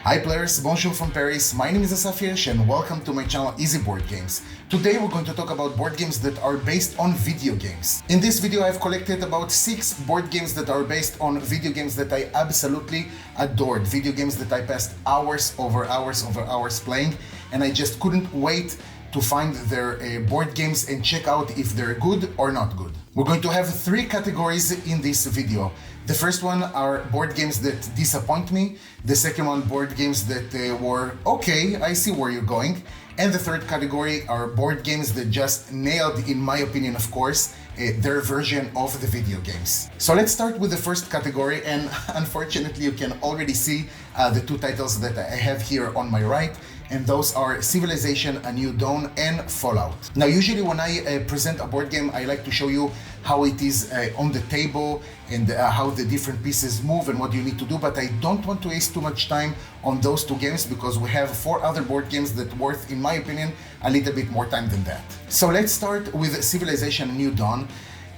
Hi players, bonjour from Paris, my name is Asaf and welcome to my channel Easy Board Games. Today we're going to talk about board games that are based on video games. In this video I've collected about 6 board games that are based on video games that I absolutely adored. Video games that I passed hours over hours playing, and I just couldn't wait to find their board games and check out if they're good or not good. We're going to have 3 categories in this video. The first one are board games that disappoint me. The second one, board games that were okay, I see where you're going. And the third category are board games that just nailed, in my opinion of course, their version of the video games. So let's start with the first category, and unfortunately you can already see the 2 titles that I have here on my right, and those are Civilization: A New Dawn and Fallout. Now usually when I present a board game, I like to show you how it is on the table and how the different pieces move and what you need to do, but I don't want to waste too much time on those 2 games because we have 4 other board games that worth, in my opinion, a little bit more time than that. So let's start with Civilization: A New Dawn.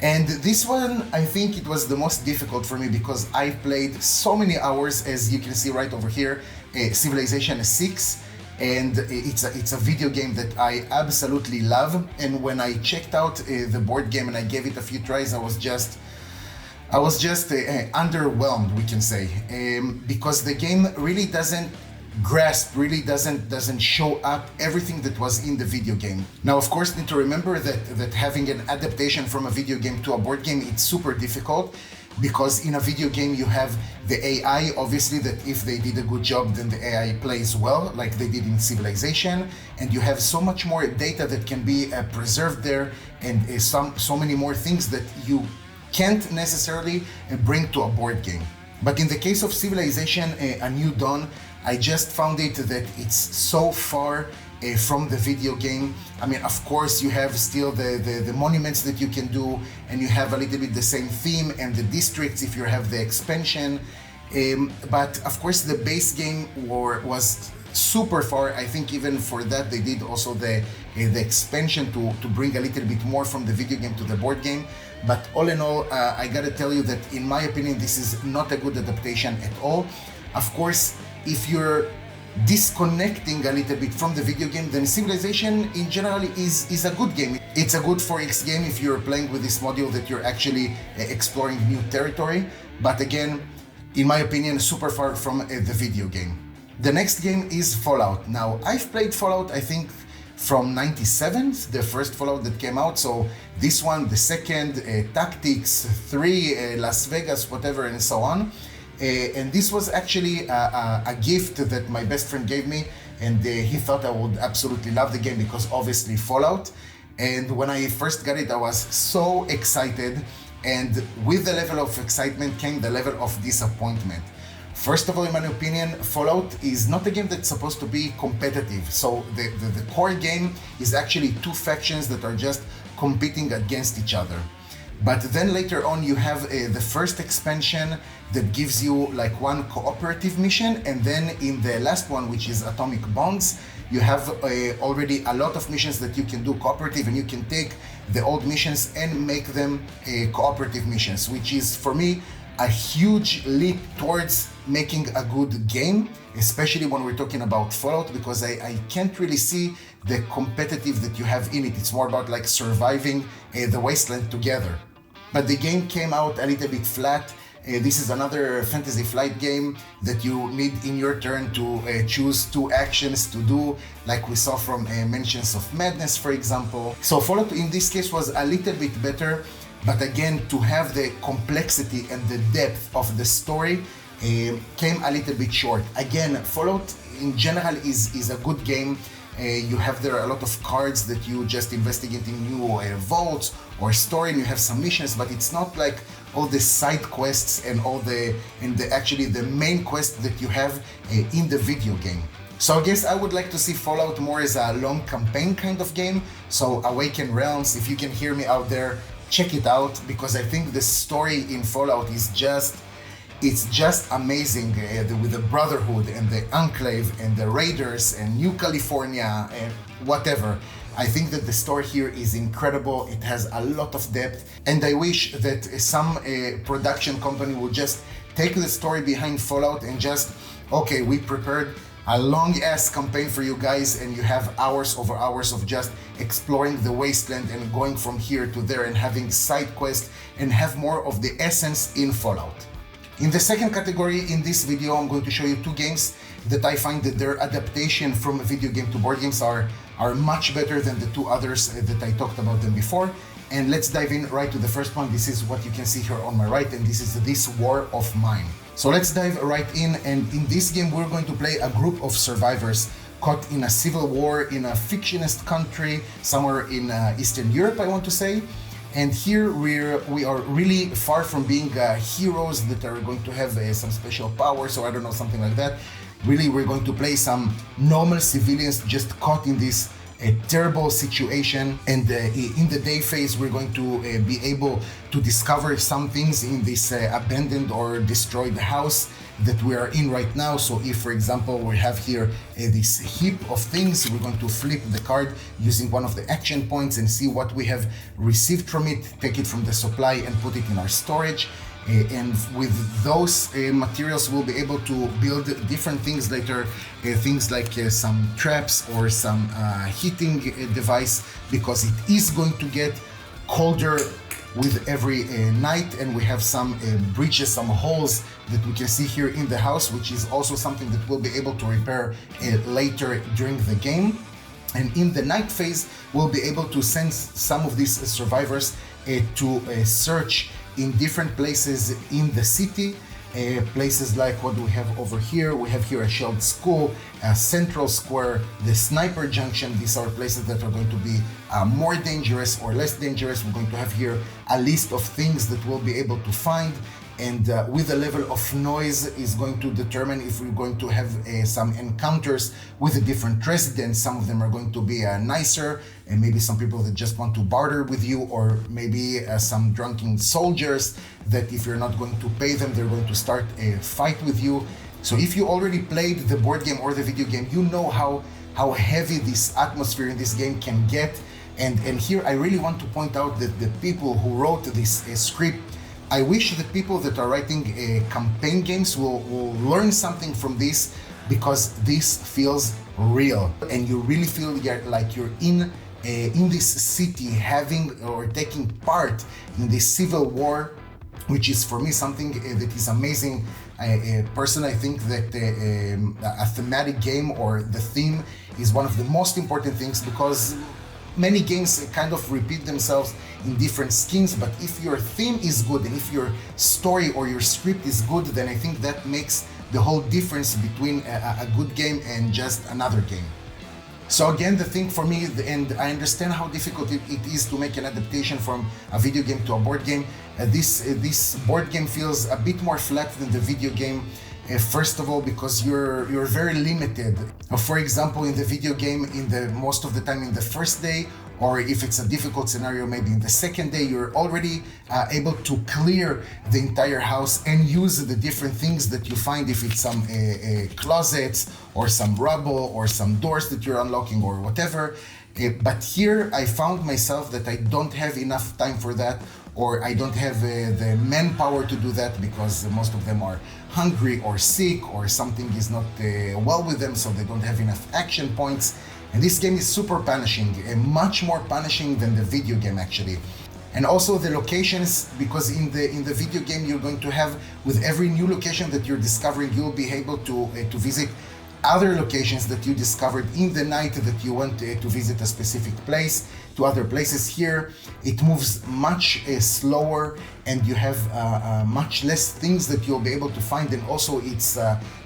And this one, I think it was the most difficult for me because I played so many hours, as you can see right over here, Civilization 6. And it's a video game that I absolutely love. And when I checked out the board game and I gave it a few tries, I was just underwhelmed, we can say, because the game really doesn't grasp, really doesn't show up everything that was in the video game. Now, of course, need to remember that having an adaptation from a video game to a board game, it's super difficult. Because in a video game you have the AI, obviously, that if they did a good job then the AI plays well, like they did in Civilization, and you have so much more data that can be preserved there, and so many more things that you can't necessarily bring to a board game. But in the case of Civilization: A New Dawn, I just found it that it's so far from the video game. I mean, of course, you have still the monuments that you can do, and you have a little bit the same theme and the districts if you have the expansion. But of course, the base game was super far. I think even for that, they did also the expansion to bring a little bit more from the video game to the board game. But all in all, I gotta tell you that in my opinion, this is not a good adaptation at all. Of course, if you're disconnecting a little bit from the video game, then Civilization in general is a good game. It's a good 4X game if you're playing with this module that you're actually exploring new territory. But again, in my opinion, super far from the video game. The next game is Fallout. Now, I've played Fallout, I think, from '97, the first Fallout that came out. So this one, the second, Tactics, 3, Las Vegas, whatever, and so on. And this was actually a gift that my best friend gave me, and he thought I would absolutely love the game because obviously Fallout. And when I first got it, I was so excited, and with the level of excitement came the level of disappointment. First of all, in my opinion, Fallout is not a game that's supposed to be competitive. So the core game is actually 2 factions that are just competing against each other. But then later on you have the first expansion that gives you like 1 cooperative mission, and then in the last one, which is Atomic Bonds, you have already a lot of missions that you can do cooperative, and you can take the old missions and make them cooperative missions, which is for me a huge leap towards making a good game, especially when we're talking about Fallout, because I can't really see the competitive that you have in it. It's more about like surviving the wasteland together. But the game came out a little bit flat. This is another fantasy flight game that you need in your turn to choose 2 actions to do, like we saw from Mansions of Madness, for example. So Fallout in this case was a little bit better, but again, to have the complexity and the depth of the story came a little bit short. Again, Fallout in general is a good game. You have there a lot of cards that you just investigate in new vaults or store, and you have some missions, but it's not like all the side quests and actually the main quest that you have in the video game. So I guess I would like to see Fallout more as a long campaign kind of game. So Awaken Realms, if you can hear me out there, check it out, because I think the story in Fallout is just amazing, with the Brotherhood and the Enclave and the Raiders and New California and whatever. I think that the story here is incredible. It has a lot of depth, and I wish that some production company would just take the story behind Fallout and just okay, we prepared a long ass campaign for you guys, and you have hours over hours of just exploring the wasteland and going from here to there and having side quests and have more of the essence in Fallout. In the second category in this video, I'm going to show you two games that I find that their adaptation from a video game to board games are much better than the two others that I talked about them before. And let's dive in right to the first one. This is what you can see here on my right, and this is This War of Mine. So let's dive right in, and in this game we're going to play a group of survivors caught in a civil war in a fictionist country somewhere in Eastern Europe, I want to say. And here we are really far from being heroes that are going to have some special powers, or I don't know, something like that. Really, we're going to play some normal civilians just caught in this terrible situation. And in the day phase, we're going to be able to discover some things in this abandoned or destroyed house that we are in right now. So if, for example, we have here this heap of things, we're going to flip the card using one of the action points and see what we have received from it, take it from the supply and put it in our storage. And with those materials, we'll be able to build different things later, things like some traps or some heating device, because it is going to get colder with every night. And we have some breaches, some holes that we can see here in the house, which is also something that we'll be able to repair later during the game. And in the night phase, we'll be able to send some of these survivors to search in different places in the city. Places like what do we have over here? We have here a shelled school, a central square, the sniper junction. These are places that are going to be more dangerous or less dangerous. We're going to have here a list of things that we'll be able to find. And with the level of noise is going to determine if we're going to have some encounters with the different residents. Some of them are going to be nicer, and maybe some people that just want to barter with you, or maybe some drunken soldiers that if you're not going to pay them, they're going to start a fight with you. So if you already played the board game or the video game, you know how heavy this atmosphere in this game can get. And here I really want to point out that the people who wrote this script, I wish the people that are writing campaign games will learn something from this, because this feels real and you really feel like you're in this city, having or taking part in this civil war, which is for me something that is amazing. Personally, I think that a thematic game or the theme is one of the most important things, because many games kind of repeat themselves in different skins, but if your theme is good and if your story or your script is good, then I think that makes the whole difference between a good game and just another game. So again, the thing for me, and I understand how difficult it is to make an adaptation from a video game to a board game, this board game feels a bit more flat than the video game. First of all, because you're very limited. For example, in the video game, most of the time in the first day, or if it's a difficult scenario, maybe in the second day, you're already able to clear the entire house and use the different things that you find, if it's some closets or some rubble or some doors that you're unlocking or whatever. But here I found myself that I don't have enough time for that, or I don't have the manpower to do that, because most of them are hungry or sick, or something is not well with them, so they don't have enough action points. And this game is super punishing, much more punishing than the video game actually. And also the locations, because in the video game you're going to have, with every new location that you're discovering, you'll be able to visit other locations that you discovered in the night that you went to visit a specific place, to other places. Here it moves much slower, and you have much less things that you'll be able to find. And also it's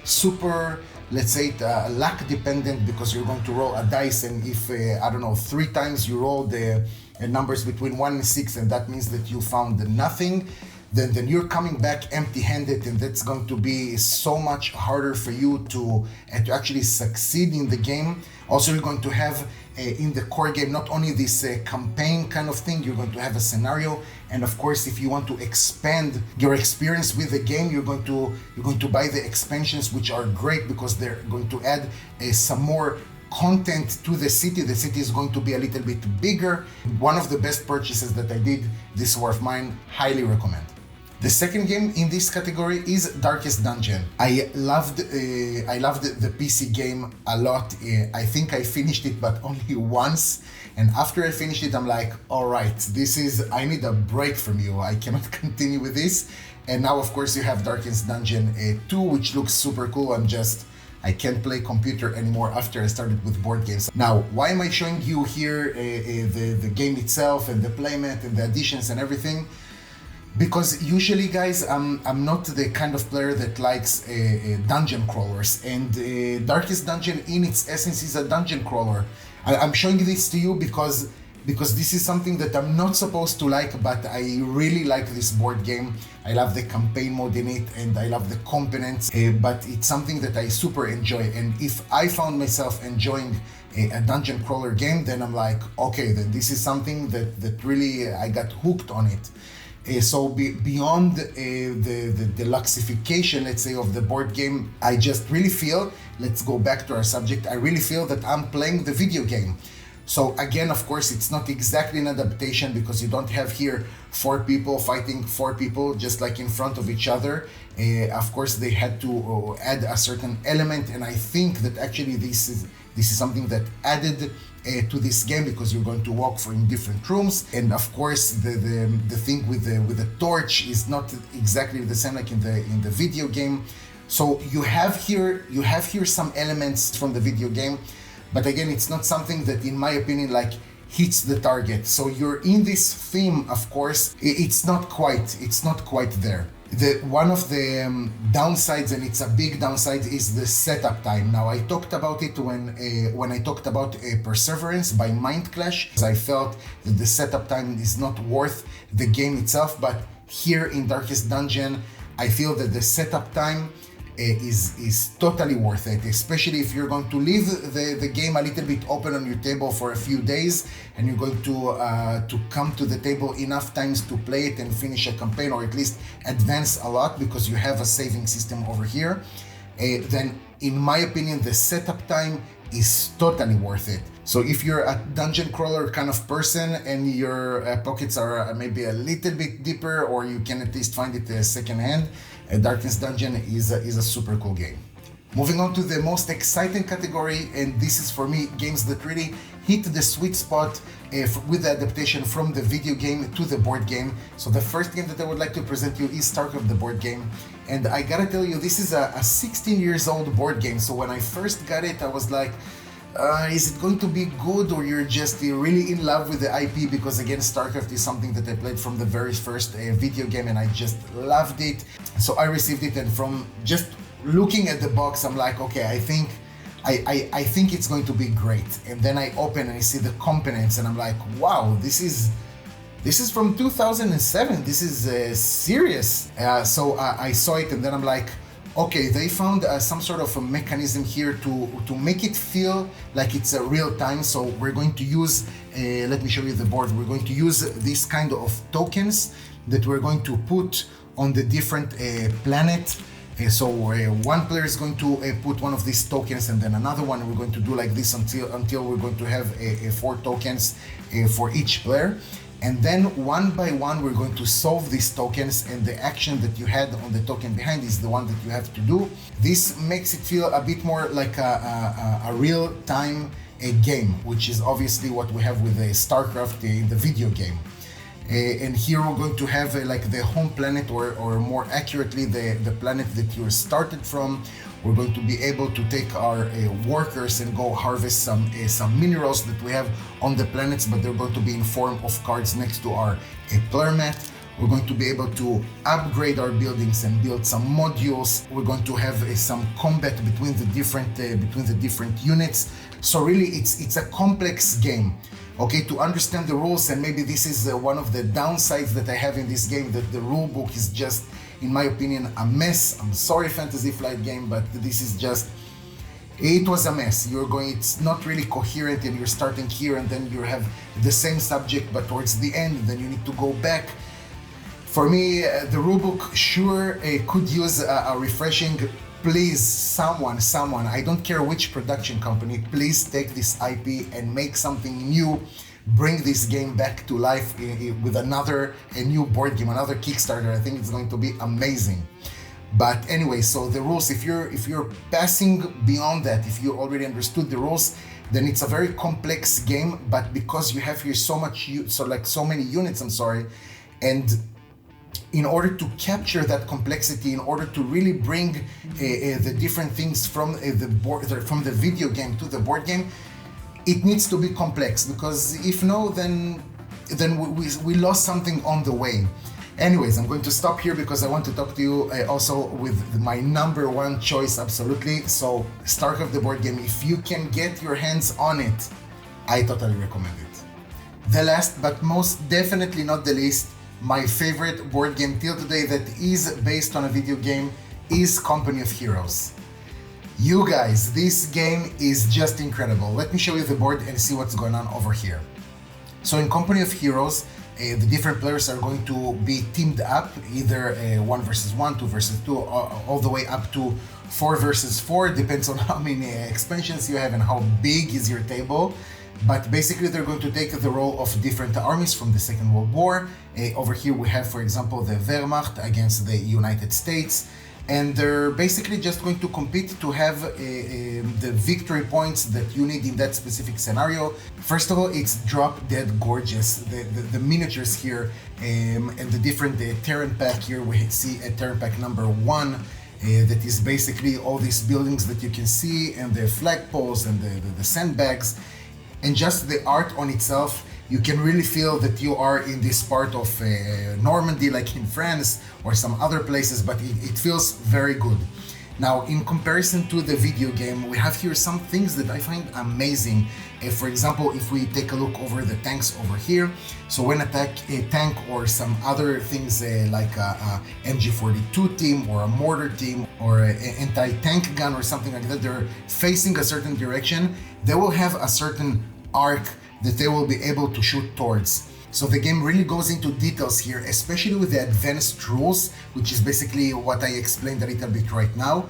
super, let's say, luck dependent, because you're going to roll a dice, and if I don't know, 3 times you roll the numbers between 1 and 6, and that means that you found nothing, then you're coming back empty-handed, and that's going to be so much harder for you to actually succeed in the game. Also, you're going to have in the core game not only this campaign kind of thing, you're going to have a scenario, and of course, if you want to expand your experience with the game, you're going to buy the expansions, which are great because they're going to add some more content to the city. The city is going to be a little bit bigger. One of the best purchases that I did, This War of Mine, highly recommend. The second game in this category is Darkest Dungeon. I loved the PC game a lot. I think I finished it, but only once. And after I finished it, I'm like, all right, I need a break from you. I cannot continue with this. And now, of course, you have Darkest Dungeon 2, which looks super cool. I can't play computer anymore after I started with board games. Now, why am I showing you here the game itself and the playmat and the additions and everything? Because usually, guys, I'm not the kind of player that likes dungeon crawlers, and Darkest Dungeon in its essence is a dungeon crawler. I'm showing this to you because this is something that I'm not supposed to like, but I really like this board game. I love the campaign mode in it, and I love the components, but it's something that I super enjoy. And if I found myself enjoying a dungeon crawler game, then I'm like, okay, then this is something that really I got hooked on it. So beyond the deluxification, let's say, of the board game, I just really feel, let's go back to our subject, I really feel that I'm playing the video game. So again, of course, it's not exactly an adaptation because you don't have here 4 people fighting 4 people just like in front of each other. Of course, they had to add a certain element, and I think that actually this is something that added to this game, because you're going to walk in different rooms, and of course the thing with the torch is not exactly the same like in the video game. So you have here some elements from the video game, but again, it's not something that, in my opinion, like hits the target. So you're in this theme, of course, it's not quite there. One of the downsides, and it's a big downside, is the setup time. Now, I talked about it when I talked about Perseverance by Mind Clash. I felt that the setup time is not worth the game itself, but here in Darkest Dungeon, I feel that the setup time is totally worth it, especially if you're going to leave the game a little bit open on your table for a few days, and you're going to come to the table enough times to play it and finish a campaign, or at least advance a lot because you have a saving system over here. Then in my opinion, the setup time is totally worth it. So if you're a dungeon crawler kind of person and your pockets are maybe a little bit deeper, or you can at least find it second hand, Darkest Dungeon is a super cool game. Moving on to the most exciting category, and this is for me games that really hit the sweet spot with the adaptation from the video game to the board game. So the first game that I would like to present you is Starcraft, the board game. And I gotta tell you, this is a 16 years old board game. So when I first got it, I was like, is it going to be good, or you're just really in love with the IP? Because again, Starcraft is something that I played from the very first video game, and I just loved it. So I received it, and from just looking at the box, I'm like, okay, I think it's going to be great. And then I open and I see the components, and I'm like, wow, this is from 2007. This is serious. So I saw it, and then I'm like, okay, they found some sort of a mechanism here to make it feel like it's a real time. So we're going to use, let me show you the board. We're going to use this kind of tokens that we're going to put on the different planet. So one player is going to put one of these tokens, and then another one. We're going to do like this until we're going to have 4 tokens for each player. And then one by one, we're going to solve these tokens, and the action that you had on the token behind is the one that you have to do. This makes it feel a bit more like a real-time game, which is obviously what we have with Starcraft in the video game. And here we're going to have like the home planet, or more accurately, the planet that you started from. We're going to be able to take our workers and go harvest some minerals that we have on the planets, but they're going to be in form of cards next to our player mat. We're going to be able to upgrade our buildings and build some modules. We're going to have some combat between the different units. So really, it's a complex game. Okay, to understand the rules, and maybe this is one of the downsides that I have in this game, that the rule book is just, in my opinion, a mess. I'm sorry, Fantasy Flight game, but this is just, it was a mess. It's not really coherent, and you're starting here, and then you have the same subject, but towards the end, then you need to go back. For me, the rulebook sure could use a refreshing. Please, someone, I don't care which production company, please take this IP and make something new bring this game back to life with a new board game, another Kickstarter. I think it's going to be amazing. But anyway, so the rules, if you're passing beyond that, if you already understood the rules, then it's a very complex game. But because you have here so many units, and in order to capture that complexity, in order to really bring the different things from the video game to the board game, it needs to be complex, because if no, then we lost something on the way. Anyways, I'm going to stop here because I want to talk to you also with my number one choice, absolutely. So Starcraft the board game, if you can get your hands on it, I totally recommend it. The last but most definitely not the least, my favorite board game till today that is based on a video game is Company of Heroes. You guys, this game is just incredible. Let me show you the board and see what's going on over here. So in Company of Heroes, the different players are going to be teamed up, either 1 versus 1, 2 versus 2, all the way up to 4 versus 4, depends on how many expansions you have and how big is your table. But basically they're going to take the role of different armies from the Second World War. Over here we have, for example, the Wehrmacht against the United States. And they're basically just going to compete to have the victory points that you need in that specific scenario. First of all, it's drop dead gorgeous. The miniatures here and the different Terran pack here. We see a Terran pack number 1 that is basically all these buildings that you can see, and the flagpoles and the sandbags. And just the art on itself, you can really feel that you are in this part of Normandy, like in France or some other places, but it feels very good. Now, in comparison to the video game, we have here some things that I find amazing. For example, if we take a look over the tanks over here, so when attack a tank or some other things like a MG42 team or a mortar team or an anti-tank gun or something like that, they're facing a certain direction, they will have a certain arc that they will be able to shoot towards. So the game really goes into details here, especially with the advanced rules, which is basically what I explained a little bit right now.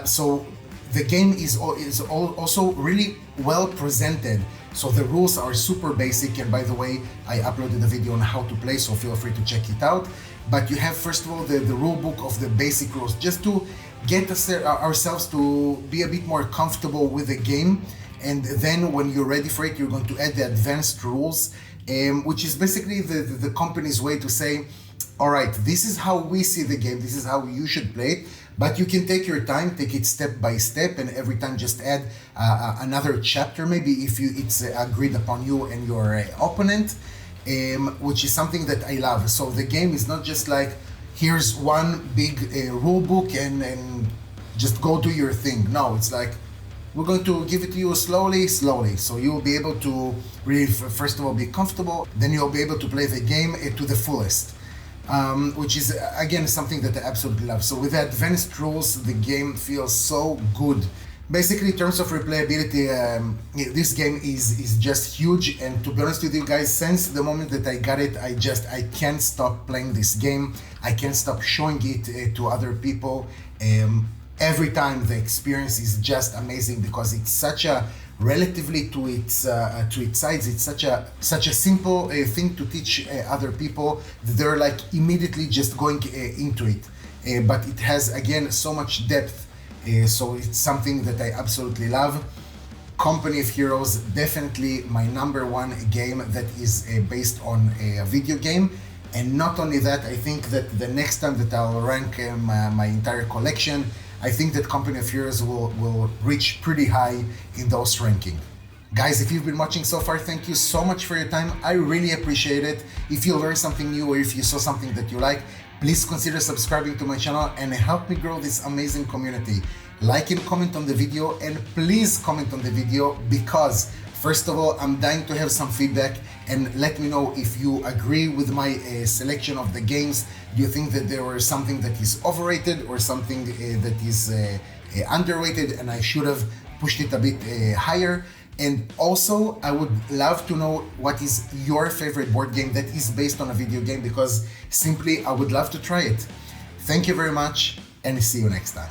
So the game is also really well presented. So the rules are super basic, and by the way, I uploaded a video on how to play, so feel free to check it out. But you have, first of all, the rule book of the basic rules, just to get ourselves to be a bit more comfortable with the game. And then when you're ready for it, you're going to add the advanced rules, which is basically the company's way to say, all right, this is how we see the game, this is how you should play it, but you can take your time, take it step by step, and every time just add another chapter, maybe if it's agreed upon you and your opponent, which is something that I love. So the game is not just like, here's one big rule book and just go do your thing. No, it's like, we're going to give it to you slowly. So you will be able to really, first of all, be comfortable, then you'll be able to play the game to the fullest, which is, again, something that I absolutely love. So with the advanced rules, the game feels so good. Basically, in terms of replayability, this game is just huge, and to be honest with you guys, since the moment that I got it, I can't stop playing this game. I can't stop showing it to other people. Every time the experience is just amazing, because it's such a, relatively to its size, it's such a simple thing to teach other people that they're like immediately just going into it. But it has, again, so much depth, so it's something that I absolutely love. Company of Heroes, definitely my number one game that is based on a video game. And not only that, I think that the next time that I'll rank my entire collection, I think that Company of Heroes will reach pretty high in those rankings. Guys, if you've been watching so far, thank you so much for your time. I really appreciate it. If you learned something new or if you saw something that you like, please consider subscribing to my channel and help me grow this amazing community. Like and comment on the video, and please comment on the video, because first of all, I'm dying to have some feedback, and let me know if you agree with my selection of the games. Do you think that there was something that is overrated or something that is underrated and I should have pushed it a bit higher? And also, I would love to know what is your favorite board game that is based on a video game, because simply I would love to try it. Thank you very much, and see you next time.